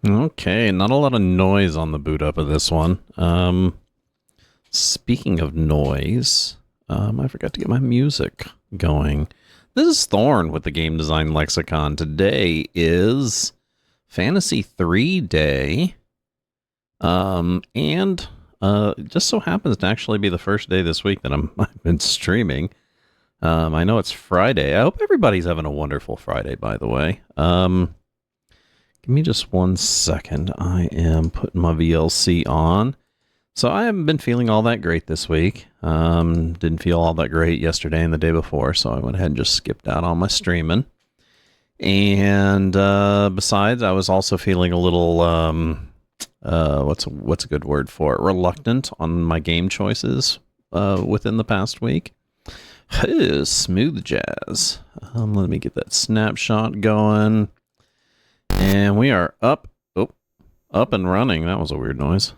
Okay, not a lot of noise on the boot up of this one. Speaking of noise, I forgot to get my music going. This is Thorn with the Game Design Lexicon. Today is Fantasy 3 Day. And it just so happens to actually be the first day this week that I've been streaming. I know it's Friday. I hope everybody's having a wonderful Friday, by the way. Give me just 1 second. I am putting my VLC on. So I haven't been feeling all that great this week. Didn't feel all that great yesterday and the day before, so I went ahead and just skipped out on my streaming. And besides, I was also feeling a little what's a good word for it? Reluctant on my game choices within the past week. Smooth jazz. Let me get that snapshot going. And we are up and running. That was a weird noise.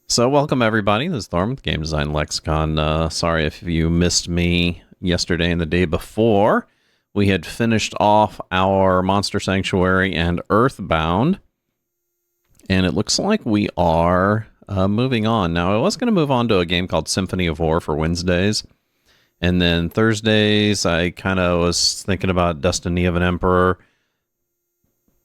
So welcome everybody. This is Thorn with Game Design Lexicon. Sorry if you missed me yesterday and the day before. We had finished off our Monster Sanctuary and Earthbound. And it looks like we are moving on. Now, I was going to move on to a game called Symphony of War for Wednesdays. And then Thursdays, I kind of was thinking about Destiny of an Emperor.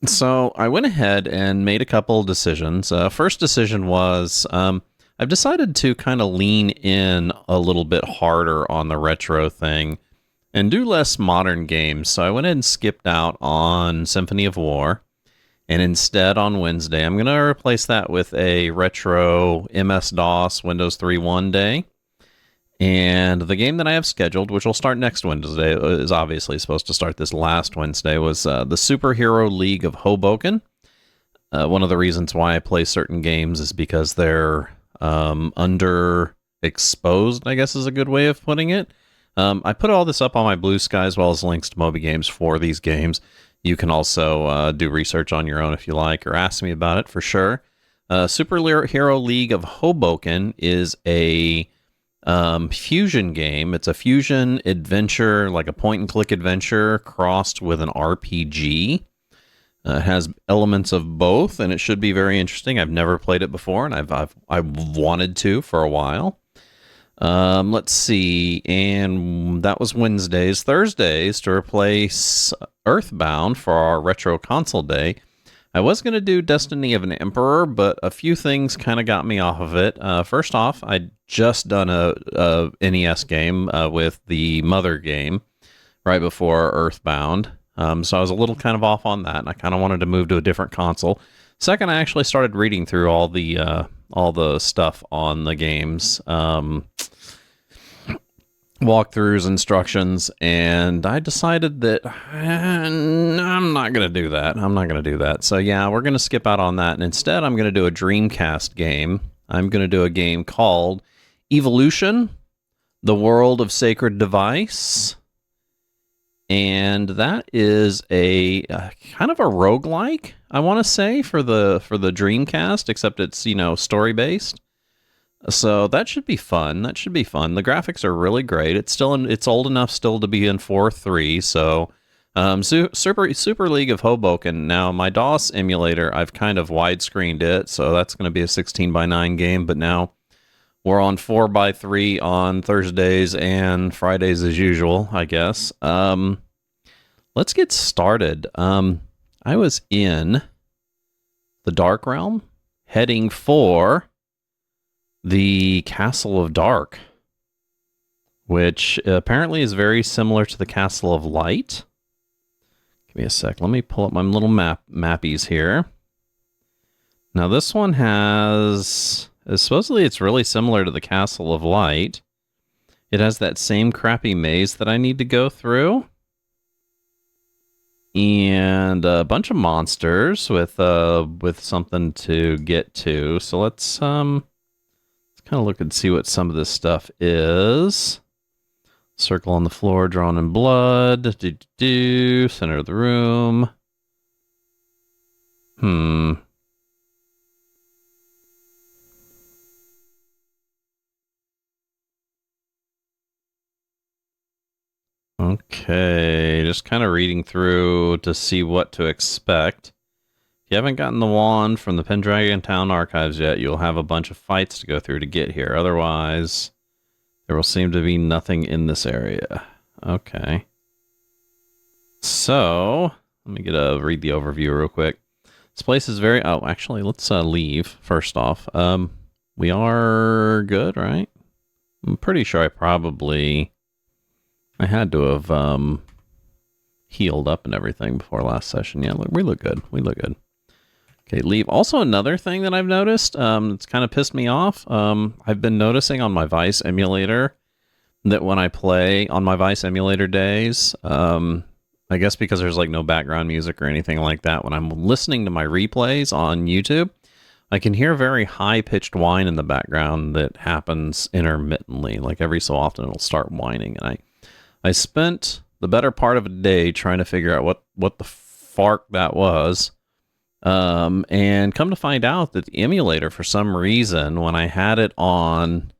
So I went ahead and made a couple decisions. First decision was I've decided to kind of lean in a little bit harder on the retro thing and do less modern games. So I went ahead and skipped out on Symphony of War. And instead on Wednesday, I'm going to replace that with a retro MS-DOS Windows 3.1 day. And the game that I have scheduled, which will start next Wednesday, is obviously supposed to start this last Wednesday, was the Superhero League of Hoboken. One of the reasons why I play certain games is because they're underexposed, I guess is a good way of putting it. I put all this up on my Blue Sky as well as links to Moby Games for these games. You can also do research on your own if you like, or ask me about it for sure. Superhero League of Hoboken is a fusion game. It's a fusion adventure, like a point-and-click adventure crossed with an RPG. It has elements of both, and it should be very interesting. I've never played it before, and I've wanted to for a while. Let's see, and that was Wednesdays. Thursdays, to replace Earthbound for our Retro Console Day, I was going to do Destiny of an Emperor, but a few things kind of got me off of it. First off, I'd just done a NES game with the Mother game right before Earthbound, so I was a little kind of off on that, and I kind of wanted to move to a different console. Second, I actually started reading through all the stuff on the games, walkthroughs, instructions, and I decided that I'm not going to do that. So yeah, we're going to skip out on that, and instead I'm going to do a Dreamcast game. I'm going to do a game called Evolution, The World of Sacred Device, and that is a kind of a roguelike, I want to say, for the Dreamcast, except it's, story-based. So that should be fun. The graphics are really great. It's old enough still to be in 4.3. So Super League of Hoboken. Now my DOS emulator, I've kind of widescreened it, so that's going to be a 16:9 game. But now we're on 4:3 on Thursdays and Fridays as usual, I guess. Let's get started. I was in the Dark Realm, heading for the Castle of Dark, which apparently is very similar to the Castle of Light. Give me a sec. Let me pull up my little mappies here. Now this one supposedly it's really similar to the Castle of Light. It has that same crappy maze that I need to go through, and a bunch of monsters with something to get to. So let's kind of look and see what some of this stuff is. Circle on the floor, drawn in blood. Center of the room. Okay, just kind of reading through to see what to expect. If you haven't gotten the wand from the Pendragon Town archives yet, you'll have a bunch of fights to go through to get here. Otherwise, there will seem to be nothing in this area. Okay. So, let me read the overview real quick. This place is very... Oh, actually, let's leave first off. We are good, right? I'm pretty sure I had to have healed up and everything before last session. Yeah, we look good. We look good. Okay, leave. Also, another thing that I've noticed, it's kind of pissed me off. I've been noticing on my Vice emulator that when I play on my Vice emulator days, I guess because there's like no background music or anything like that, when I'm listening to my replays on YouTube, I can hear very high-pitched whine in the background that happens intermittently. Like every so often it'll start whining. And I spent the better part of a day trying to figure out what the fark that was. And come to find out that the emulator, for some reason, when I had it on,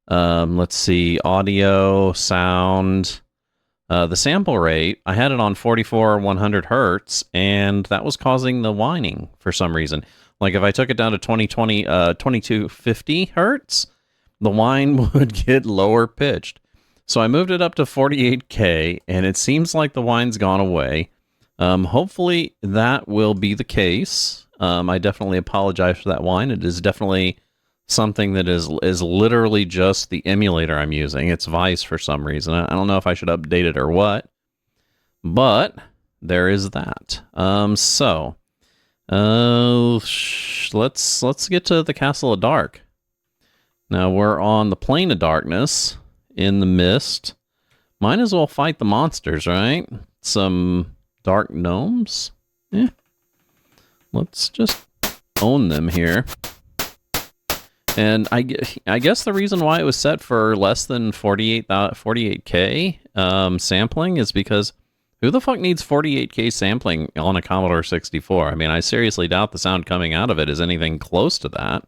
let's see, audio, sound, the sample rate, I had it on 44 100 hertz, and that was causing the whining for some reason. Like if I took it down to 2250 hertz, the whine would get lower pitched. So I moved it up to 48K, and it seems like the whine's gone away. Hopefully that will be the case. I definitely apologize for that whine. It is definitely something that is literally just the emulator I'm using. It's Vice for some reason. I don't know if I should update it or what, but there is that. Let's get to the Castle of Dark. Now we're on the Plane of Darkness in the mist. Might as well fight the monsters, right? Some dark gnomes. Yeah. Let's just own them here. And I guess the reason why it was set for less than 48K sampling is because who the fuck needs 48K sampling on a Commodore 64? I mean, I seriously doubt the sound coming out of it is anything close to that.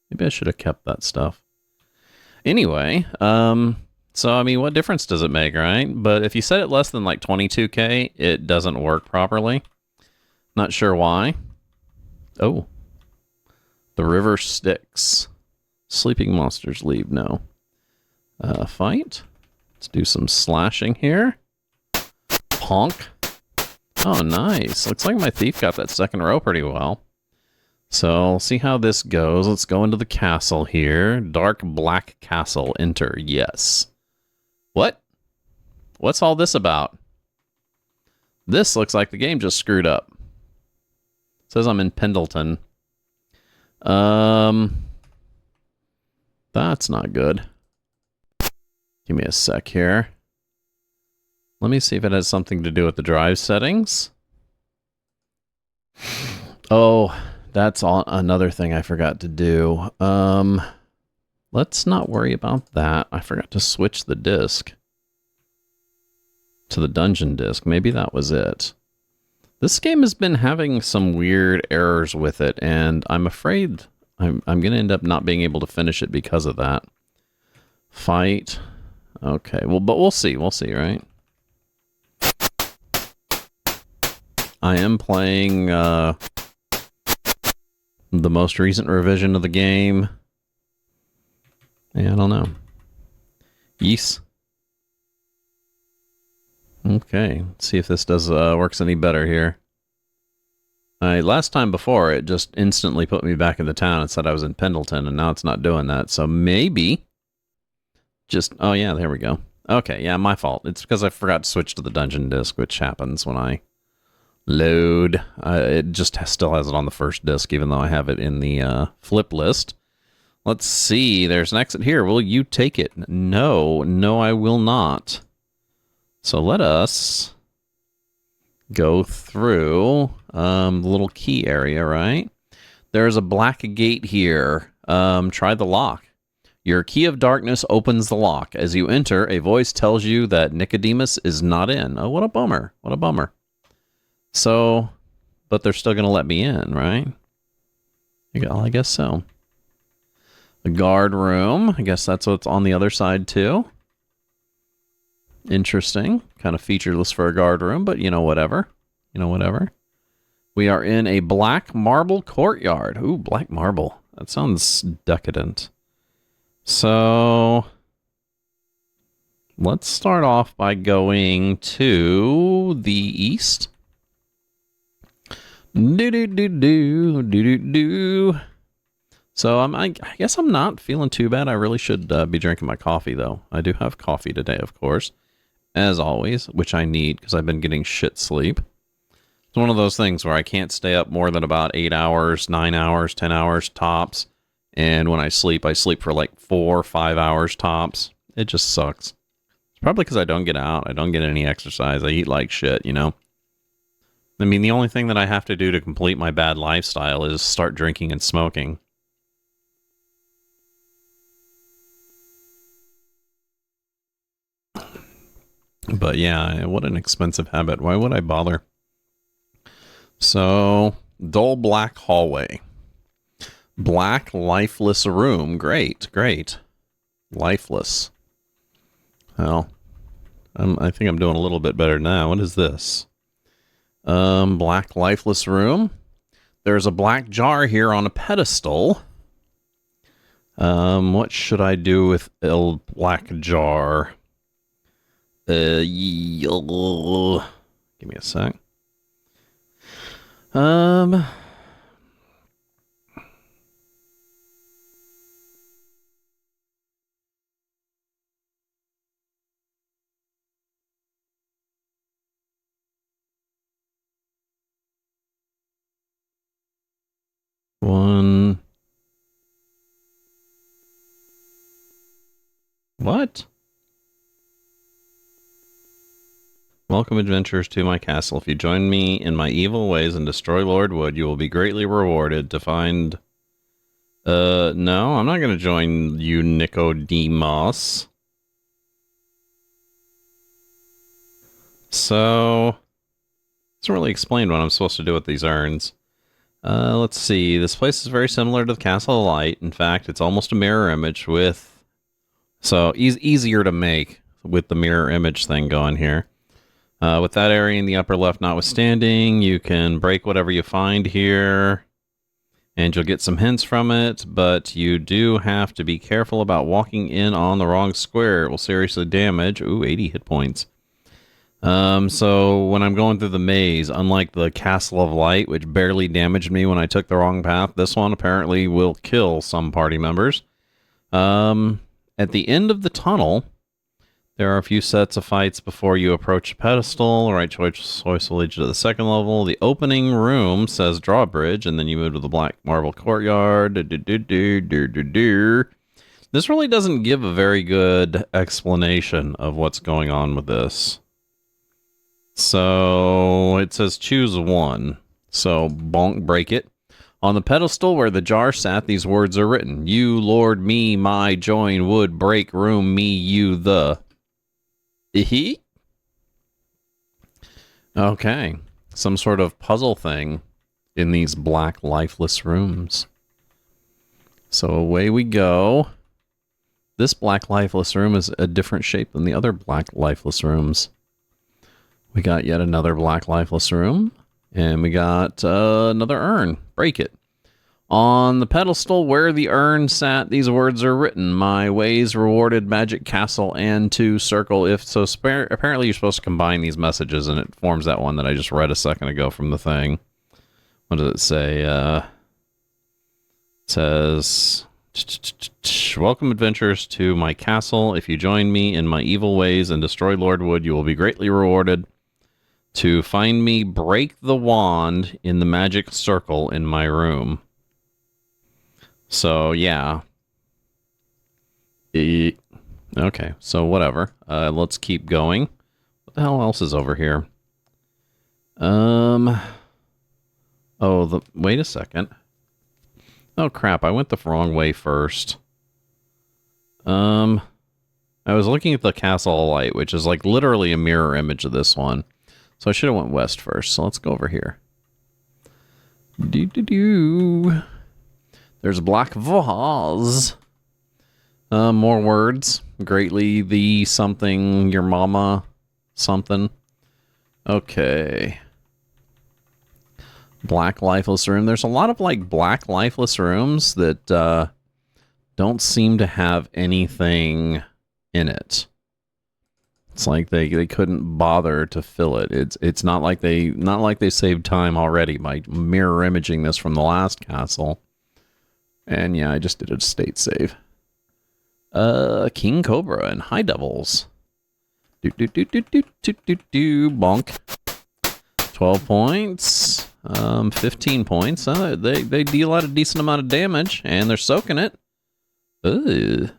Maybe I should have kept that stuff. Anyway, so I mean, what difference does it make, right? But if you set it less than like 22K, it doesn't work properly. Not sure why. Oh. The river Styx. Sleeping monsters leave. No. Fight. Let's do some slashing here. Honk. Oh, nice. Looks like my thief got that second row pretty well. So, see how this goes. Let's go into the castle here. Dark black castle. Enter. Yes. What? What's all this about? This looks like the game just screwed up. It says I'm in Pendleton. That's not good. Give me a sec here. Let me see if it has something to do with the drive settings. Oh, that's another thing I forgot to do. Let's not worry about that. I forgot to switch the disc to the dungeon disc. Maybe that was it. This game has been having some weird errors with it, and I'm afraid I'm going to end up not being able to finish it because of that. Fight. Okay, well, but we'll see. We'll see, right? I am playing the most recent revision of the game. Yeah, I don't know. Yes. Okay, let's see if this does works any better here. Last time before, it just instantly put me back in the town and said I was in Pendleton, and now it's not doing that. So maybe just... Oh, yeah, there we go. Okay, yeah, my fault. It's because I forgot to switch to the dungeon disc, which happens when I load. It just still has it on the first disc, even though I have it in the flip list. Let's see. There's an exit here. Will you take it? No. No, I will not. So let us go through the little key area, right? There's a black gate here. Try the lock. Your key of darkness opens the lock. As you enter, a voice tells you that Nikademus is not in. Oh, what a bummer. What a bummer. So, but they're still going to let me in, right? I guess so. The guard room. I guess that's what's on the other side, too. Interesting. Kind of featureless for a guard room, but you know, whatever. You know, whatever. We are in a black marble courtyard. Ooh, black marble. That sounds decadent. So let's start off by going to the east. Do. So I guess I'm not feeling too bad. I really should be drinking my coffee, though. I do have coffee today, of course, as always, which I need because I've been getting shit sleep. It's one of those things where I can't stay up more than about 8 hours, 9 hours, 10 hours tops. And when I sleep for like 4 or 5 hours tops. It just sucks. It's probably because I don't get out. I don't get any exercise. I eat like shit, you know? I mean, the only thing that I have to do to complete my bad lifestyle is start drinking and smoking. But yeah, what an expensive habit. Why would I bother? So, dull black hallway. Black lifeless room. Great, great. Lifeless. Well, I think I'm doing a little bit better now. What is this? Black lifeless room. There's a black jar here on a pedestal. What should I do with a black jar? Give me a sec. One. What? Welcome, adventurers, to my castle. If you join me in my evil ways and destroy Lord Wood, you will be greatly rewarded to find... no, I'm not going to join you, Nikademus. So, doesn't really explain what I'm supposed to do with these urns. Let's see. This place is very similar to the Castle of Light. In fact, it's almost a mirror image with... So, easier to make with the mirror image thing going here. With that area in the upper left notwithstanding, you can break whatever you find here, and you'll get some hints from it, but you do have to be careful about walking in on the wrong square. It will seriously damage. Ooh, 80 hit points. So when I'm going through the maze, unlike the Castle of Light, which barely damaged me when I took the wrong path, this one apparently will kill some party members. At the end of the tunnel, there are a few sets of fights before you approach the pedestal. The right choice will lead you to the second level. The opening room says drawbridge, and then you move to the black marble courtyard. This really doesn't give a very good explanation of what's going on with this. So it says choose one. So bonk, break it. On the pedestal where the jar sat, these words are written. You, Lord, me, my, join, wood, break, room, me, you, the... Okay. Some sort of puzzle thing in these black lifeless rooms. So away we go. This black lifeless room is a different shape than the other black lifeless rooms. We got yet another black lifeless room. And we got another urn. Break it. On the pedestal where the urn sat, these words are written. My ways rewarded magic castle and to circle if so. Apparently you're supposed to combine these messages and it forms that one that I just read a second ago from the thing. What does it say? It says, welcome adventurers to my castle. If you join me in my evil ways and destroy Lord Wood, you will be greatly rewarded. To find me, break the wand in the magic circle in my room. So, yeah. Okay, so whatever. Let's keep going. What the hell else is over here? Oh, wait a second. Oh, crap, I went the wrong way first. I was looking at the Castle of Light, which is like literally a mirror image of this one. So I should have went west first. So let's go over here. There's a black vase. More words. Greatly the something, your mama, something. Okay. Black lifeless room. There's a lot of like black lifeless rooms that don't seem to have anything in it. It's like they couldn't bother to fill it. It's not like they saved time already by mirror imaging this from the last castle. And yeah, I just did a state save. King Cobra and High Devils. Bonk. 12 points. 15 points. They deal out a decent amount of damage, and they're soaking it. Ugh.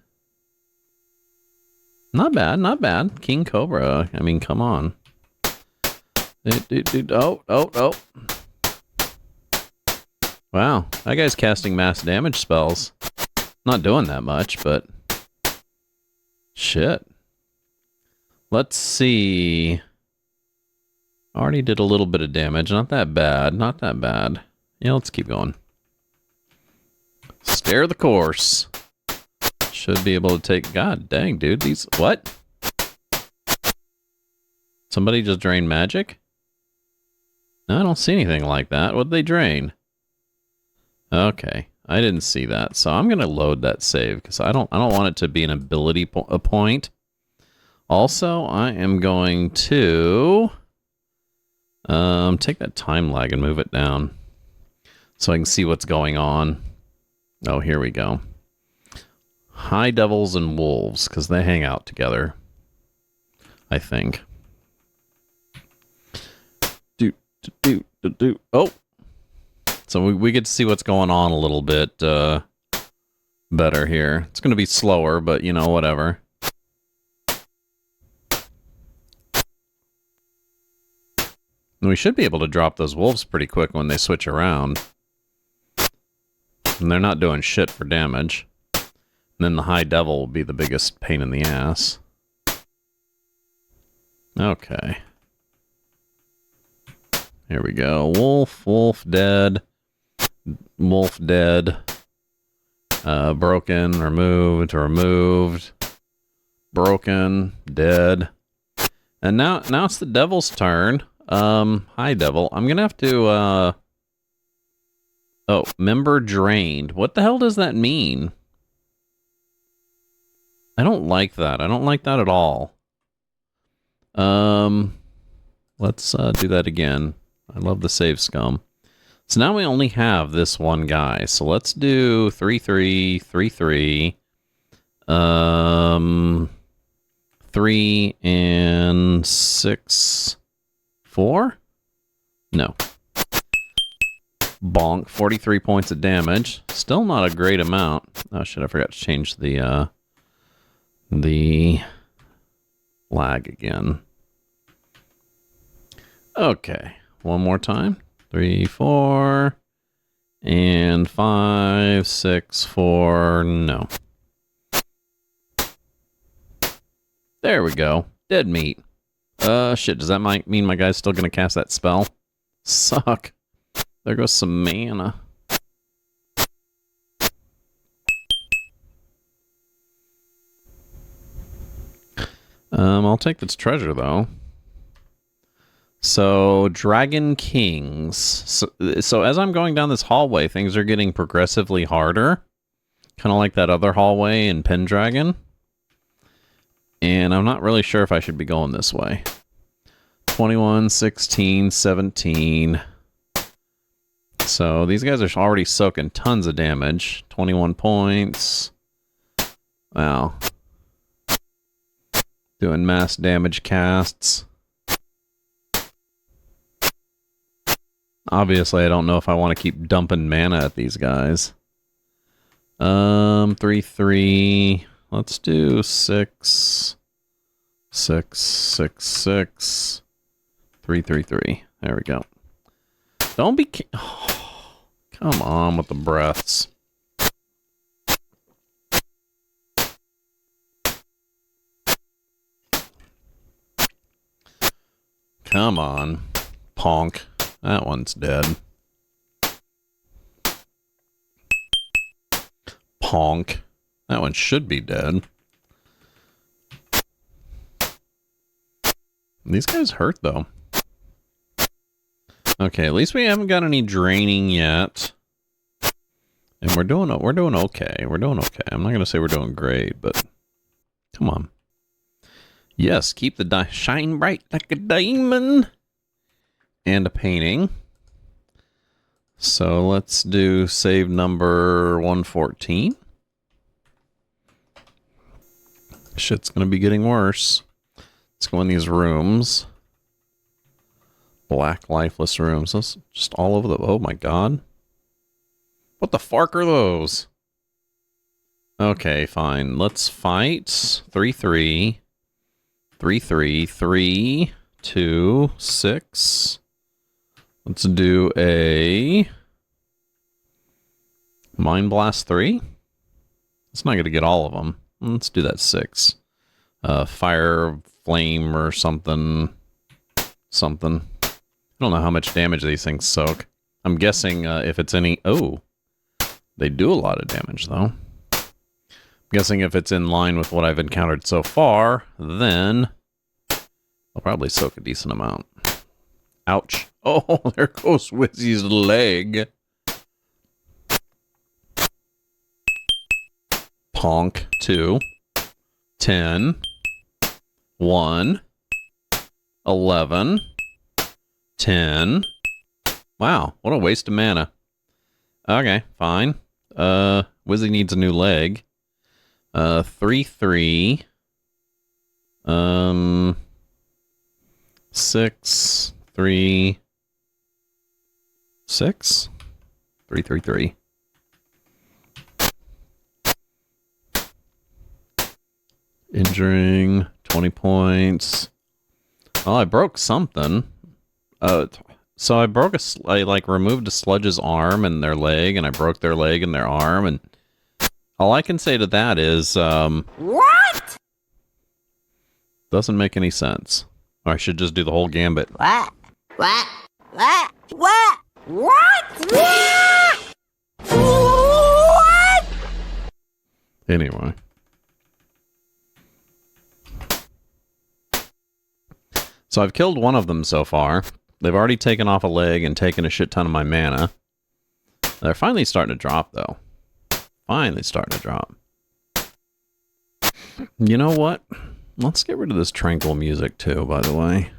Not bad, not bad. King Cobra. I mean, come on. Oh. Wow, that guy's casting mass damage spells. Not doing that much, but... Shit. Let's see. Already did a little bit of damage. Not that bad, not that bad. Yeah, let's keep going. Stare the course. Should be able to take... God dang, dude. These... What? Somebody just drained magic? No, I don't see anything like that. What'd they drain? Okay. I didn't see that. So I'm going to load that save because I don't want it to be an ability point. Also, I am going to take that time lag and move it down so I can see what's going on. Oh, here we go. High Devils and Wolves, because they hang out together, I think. Oh! So we get to see what's going on a little bit better here. It's going to be slower, but, you know, whatever. And we should be able to drop those wolves pretty quick when they switch around. And they're not doing shit for damage. And then the High Devil will be the biggest pain in the ass. Okay. Here we go. Wolf dead. Wolf dead. Broken, removed. Broken, dead. And now it's the Devil's turn. High Devil. I'm gonna have to, Oh, member drained. What the hell does that mean? I don't like that. I don't like that at all. Let's do that again. I love the save scum. So now we only have this one guy. So let's do 3-3, 3-3. 3 and 6, 4? No. Bonk. 43 points of damage. Still not a great amount. Oh shit, I forgot to change the lag again. Okay. One more time. 3, 4. And 5, 6, 4. No. There we go. Dead meat. Shit, does that mean my guy's still gonna cast that spell? Suck. There goes some mana. I'll take this treasure, though. So, Dragon Kings. So as I'm going down this hallway, things are getting progressively harder. Kind of like that other hallway in Pendragon. And I'm not really sure if I should be going this way. 21, 16, 17. So these guys are already soaking tons of damage. 21 points. Wow. Doing mass damage casts. Obviously, I don't know if I want to keep dumping mana at these guys. 3, 3. Let's do 6, 6, 6, 6, 3, 3, 3. There we go. Don't be... Oh, come on with the breaths. Come on. Ponk. That one's dead. Ponk. That one should be dead. These guys hurt, though. Okay, at least we haven't got any draining yet. And we're doing okay. We're doing okay. I'm not going to say we're doing great, but come on. Yes, keep the shine bright like a diamond. And a painting. So let's do save number 114. Shit's going to be getting worse. Let's go in these rooms. Black lifeless rooms. That's just all over the... Oh my god. What the fuck are those? Okay, fine. Let's fight. 3-3. 3-3. 3, 2, 6. Let's do a... Mind Blast 3? It's not going to get all of them. Let's do that 6. Fire, flame, or something. Something. I don't know how much damage these things soak. I'm guessing if it's any... Oh. They do a lot of damage, though. I'm guessing if it's in line with what I've encountered so far, then... I'll probably soak a decent amount. Ouch. Oh, there goes Wizzy's leg. Ponk. 2. 10. 1. 11. 10. Wow, what a waste of mana. Okay, fine. Wizzy needs a new leg. 3-3. 6, 3, 6, 3, 3, 3. Injuring 20 points. Oh, I broke something. So I broke I like removed a sludge's arm and their leg, and I broke their leg and their arm, and all I can say to that is, What? Doesn't make any sense. Or I should just do the whole gambit. What? What? What? What? What? What? What? Anyway. So I've killed one of them so far. They've already taken off a leg and taken a shit ton of my mana. They're finally starting to drop, though. Finally starting to drop. You know what? Let's get rid of this tranquil music, too, by the way.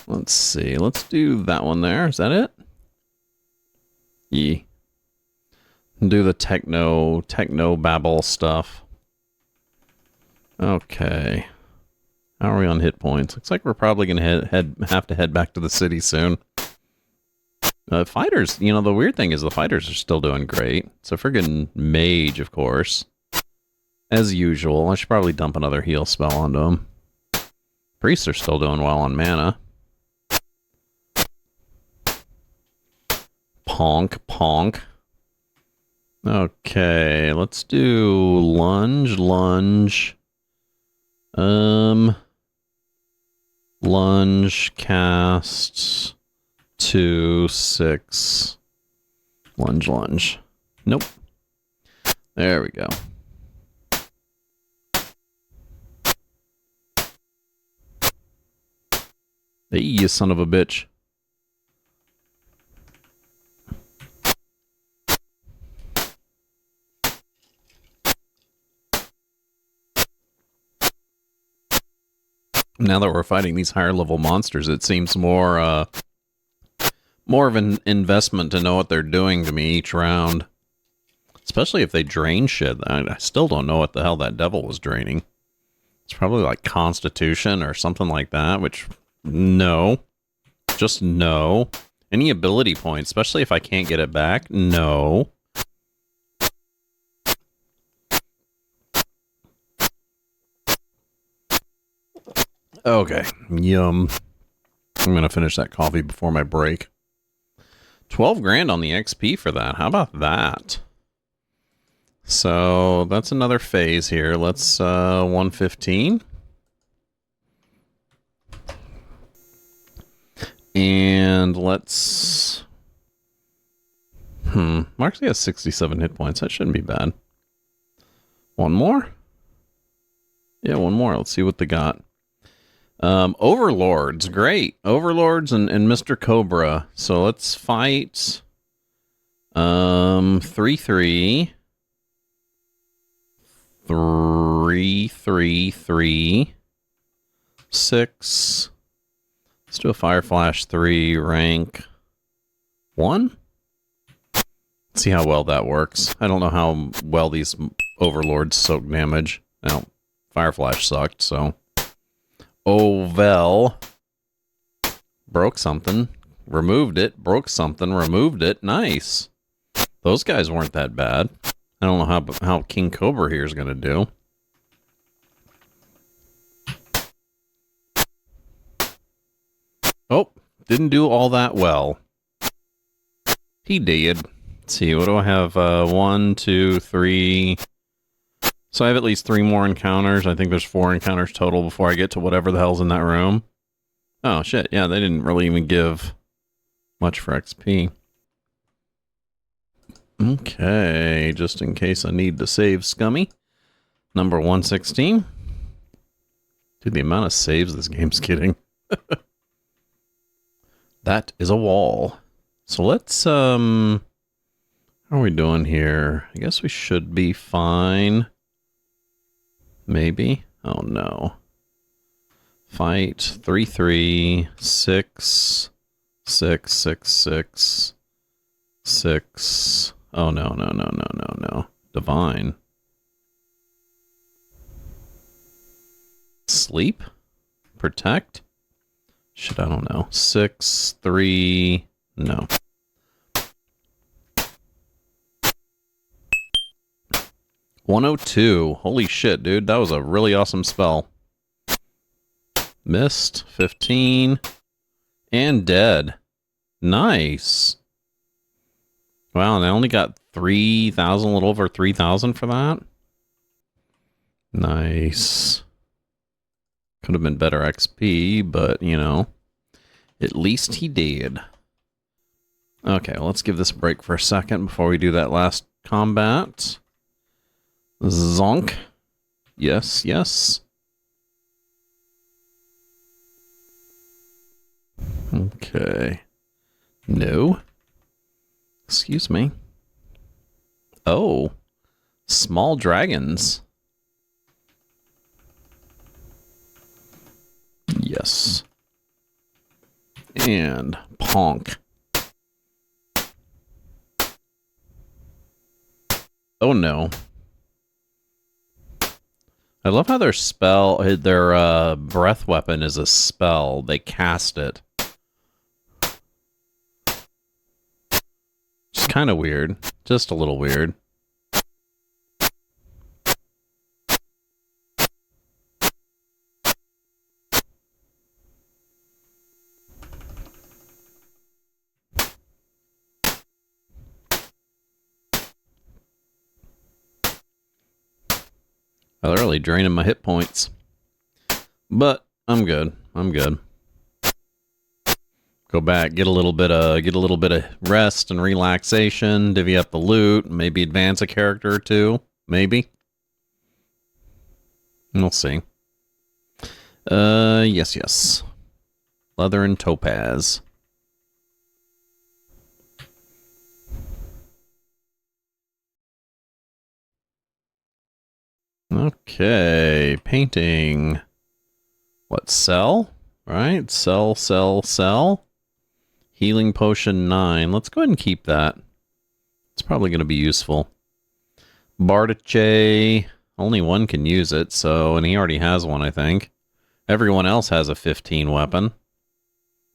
Let's see. Let's do that one there. Is that it? Yeah. Do the techno babble stuff. Okay. How are we on hit points? Looks like we're probably going to have to head back to the city soon. Fighters, you know, the weird thing is the fighters are still doing great. So friggin' mage, of course. As usual. I should probably dump another heal spell onto them. Priests are still doing well on mana. Ponk, ponk. Okay, let's do lunge, lunge. Lunge, cast, 2, 6. Lunge, lunge. Nope. There we go. Hey, you son of a bitch. Now that we're fighting these higher level monsters, it seems more of an investment to know what they're doing to me each round. Especially if they drain shit. I still don't know what the hell that devil was draining. It's probably like Constitution or something like that, which, no. Just no. Any ability points, especially if I can't get it back, no. Okay, yum. I'm gonna finish that coffee before my break. 12 grand on the XP for that. How about that? So that's another phase here. Let's 115. And let's Marcy has 67 hit points. That shouldn't be bad. One more? Yeah, one more. Let's see what they got. Overlords, great. Overlords and Mr. Cobra. So let's fight 3-3. 3-3-3. 6. Let's do a Fire Flash 3 rank 1. See how well that works. I don't know how well these overlords soak damage. Now, Fire Flash sucked, so. Oh, well. Broke something. Removed it. Broke something. Removed it. Nice. Those guys weren't that bad. I don't know how King Cobra here is going to do. Oh, didn't do all that well. He did. Let's see, what do I have? 1, 2, 3. So I have at least 3 more encounters. I think there's 4 encounters total before I get to whatever the hell's in that room. Oh, shit. Yeah, they didn't really even give much for XP. Okay, just in case I need to save Scummy. Number 116. Dude, the amount of saves this game's getting. That is a wall. So let's, how are we doing here? I guess we should be fine. Maybe? Oh no. Fight 3-3, 6, 6, 6, 6, 6. Oh no. Divine. Sleep? Protect? Shit, I don't know. 6, 3, no. $102. Holy shit, dude. That was a really awesome spell. Missed. 15. And dead. Nice. Wow, and I only got 3,000, a little over 3,000 for that. Nice. Could have been better XP, but, you know, at least he did. Okay, well, let's give this a break for a second before we do that last combat. Zonk. Yes, yes. Okay. No. Excuse me. Oh. Small dragons. Yes. And Ponk. Oh no. I love how their spell, their breath weapon is a spell. They cast it. It's kind of weird. Just a little weird. They're really draining my hit points. But I'm good. I'm good. Go back, get a little bit of rest and relaxation, divvy up the loot, maybe advance a character or two, maybe. We'll see. Yes. Leather and topaz. Okay, painting. What, sell? Right, sell. Healing potion 9. Let's go ahead and keep that. It's probably going to be useful. Bardiche. Only one can use it, so, and he already has one, I think. Everyone else has a 15 weapon.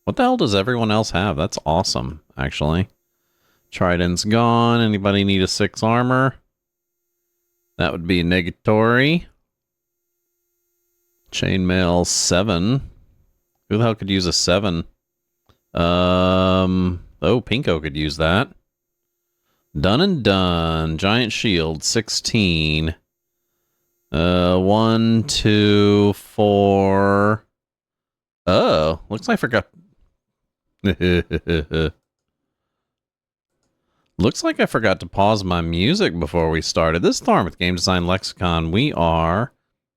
What the hell does everyone else have? That's awesome, actually. Trident's gone. Anybody need a 6 armor? That would be negatory. Chainmail 7. Who the hell could use a 7? Oh, Pinko could use that. Done and done. Giant shield 16. 1, 2, 4. Oh, looks like I forgot. Looks like I forgot to pause my music before we started. This is Thorn with Game Design Lexicon. We are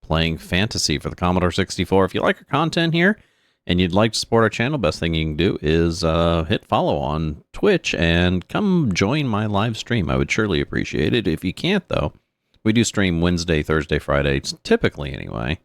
playing Phantasie for the Commodore 64. If you like our content here and you'd like to support our channel, best thing you can do is hit follow on Twitch and come join my live stream. I would surely appreciate it. If you can't, though, we do stream Wednesday, Thursday, Friday, typically anyway.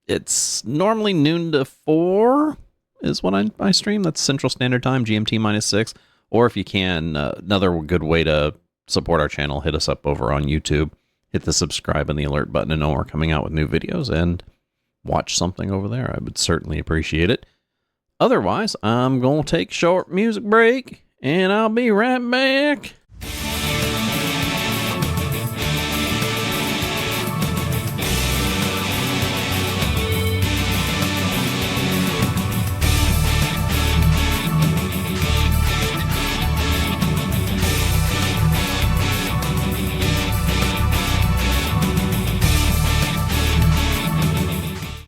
It's normally noon to 4 is when I stream. That's Central Standard Time, GMT -6. Or if you can, another good way to support our channel, hit us up over on YouTube. Hit the subscribe and the alert button to know we're coming out with new videos and watch something over there. I would certainly appreciate it. Otherwise, I'm going to take a short music break and I'll be right back.